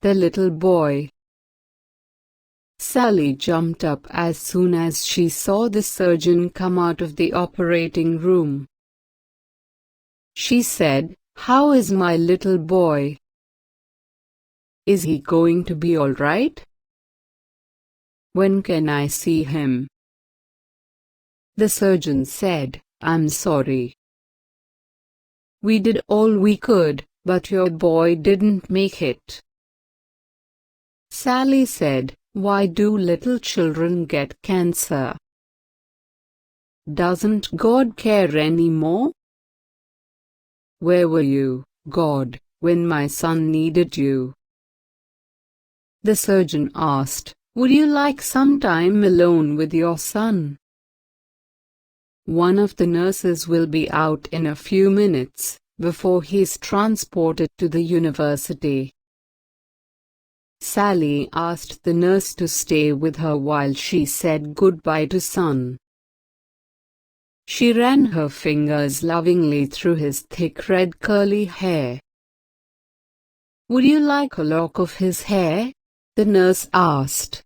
the little boy. Sally jumped up as soon as she saw the surgeon come out of the operating room. She said, "How is my little boy? Is he going to be all right? When can I see him?" The surgeon said, "I'm sorry. We did all we could, but your boy didn't make it." Sally said, "Why do little children get cancer? Doesn't God care anymore? Where were you, God, when my son needed you?" The surgeon asked, "Would you like some time alone with your son? One of the nurses will be out in a few minutes, before he's transported to the university." Sally asked the nurse to stay with her while she said goodbye to son. She ran her fingers lovingly through his thick red curly hair. "Would you like a lock of his hair?" the nurse asked.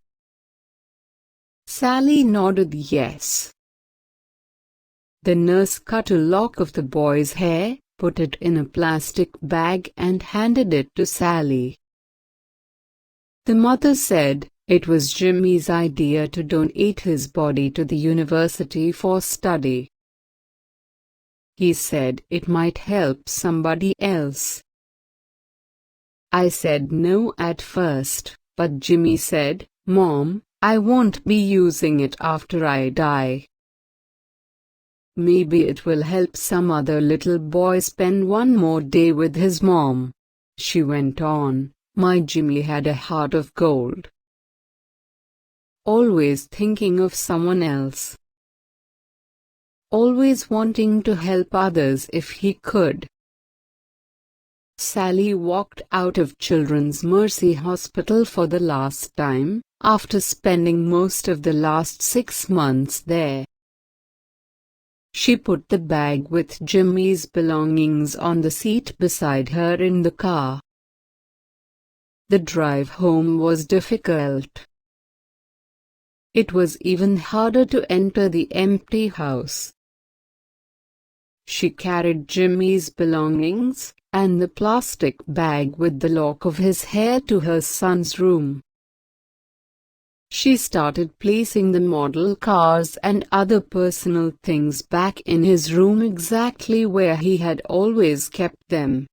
Sally nodded yes. The nurse cut a lock of the boy's hair, put it in a plastic bag and handed it to Sally. The mother said it was Jimmy's idea to donate his body to the university for study. He said it might help somebody else. I said no at first, but Jimmy said, "Mom, I won't be using it after I die. Maybe it will help some other little boy spend one more day with his mom." She went on, "My Jimmy had a heart of gold. Always thinking of someone else. Always wanting to help others if he could." Sally walked out of Children's Mercy Hospital for the last time, after spending most of the last 6 months there. She put the bag with Jimmy's belongings on the seat beside her in the car. The drive home was difficult. It was even harder to enter the empty house. She carried Jimmy's belongings, and the plastic bag with the lock of his hair to her son's room. She started placing the model cars and other personal things back in his room exactly where he had always kept them.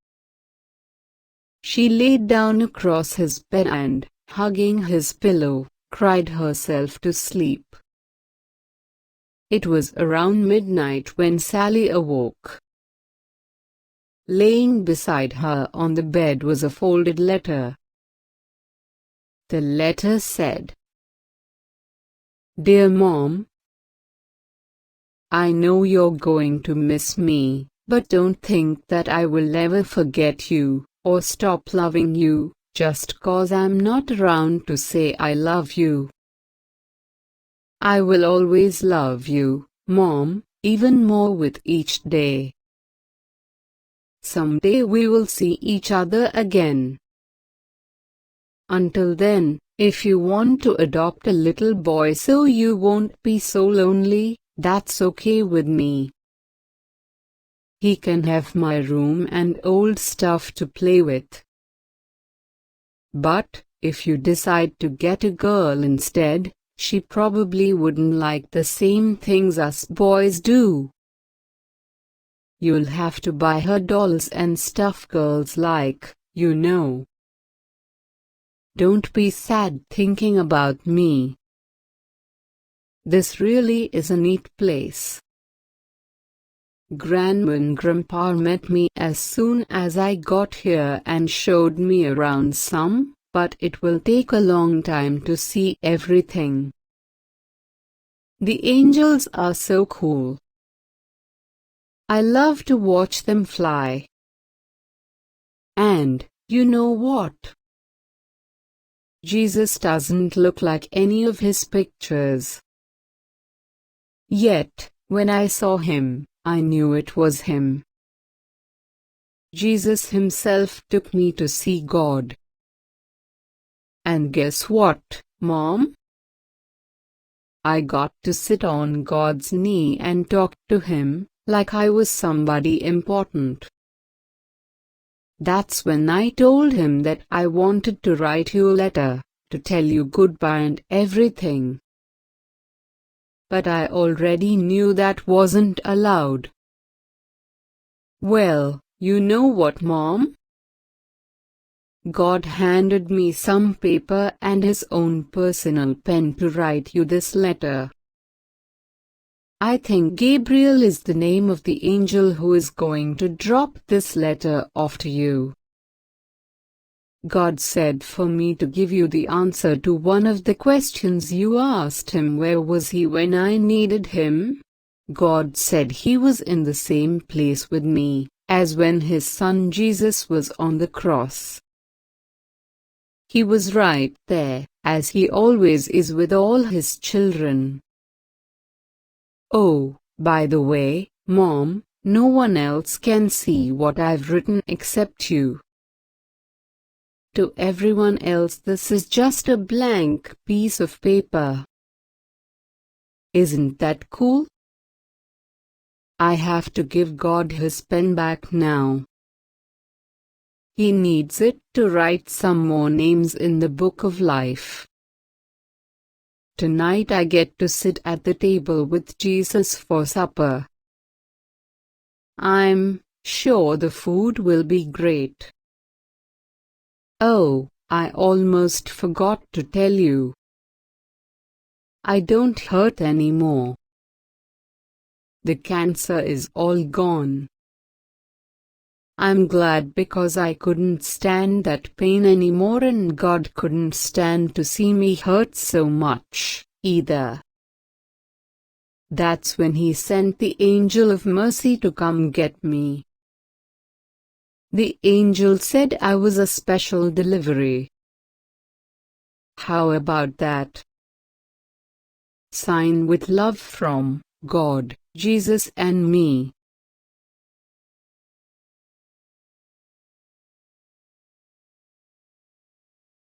She laid down across his bed and, hugging his pillow, cried herself to sleep. It was around midnight when Sally awoke. Laying beside her on the bed was a folded letter. The letter said, "Dear Mom, I know you're going to miss me, but don't think that I will ever forget you, or stop loving you, just 'cause I'm not around to say I love you. I will always love you, Mom, even more with each day. Someday we will see each other again. Until then, if you want to adopt a little boy so you won't be so lonely, that's okay with me. He can have my room and old stuff to play with. But, if you decide to get a girl instead, she probably wouldn't like the same things us boys do. You'll have to buy her dolls and stuff girls like, you know. Don't be sad thinking about me. This really is a neat place. Grandma and Grandpa met me as soon as I got here and showed me around some, but it will take a long time to see everything. The angels are so cool. I love to watch them fly. And, you know what? Jesus doesn't look like any of his pictures. Yet, when I saw him, I knew it was him. Jesus himself took me to see God. And guess what, Mom? I got to sit on God's knee and talk to him, like I was somebody important. That's when I told him that I wanted to write you a letter, to tell you goodbye and everything. But I already knew that wasn't allowed. Well, you know what, Mom? God handed me some paper and his own personal pen to write you this letter. I think Gabriel is the name of the angel who is going to drop this letter off to you. God said for me to give you the answer to one of the questions you asked him. Where was he when I needed him? God said he was in the same place with me, as when his son Jesus was on the cross. He was right there, as he always is with all his children. Oh, by the way, Mom, no one else can see what I've written except you. To everyone else this is just a blank piece of paper. Isn't that cool? I have to give God his pen back now. He needs it to write some more names in the book of life. Tonight I get to sit at the table with Jesus for supper. I'm sure the food will be great. Oh, I almost forgot to tell you. I don't hurt anymore. The cancer is all gone. I'm glad because I couldn't stand that pain anymore, and God couldn't stand to see me hurt so much, either. That's when he sent the angel of mercy to come get me. The angel said I was a special delivery. How about that? Sign with love from God, Jesus and me.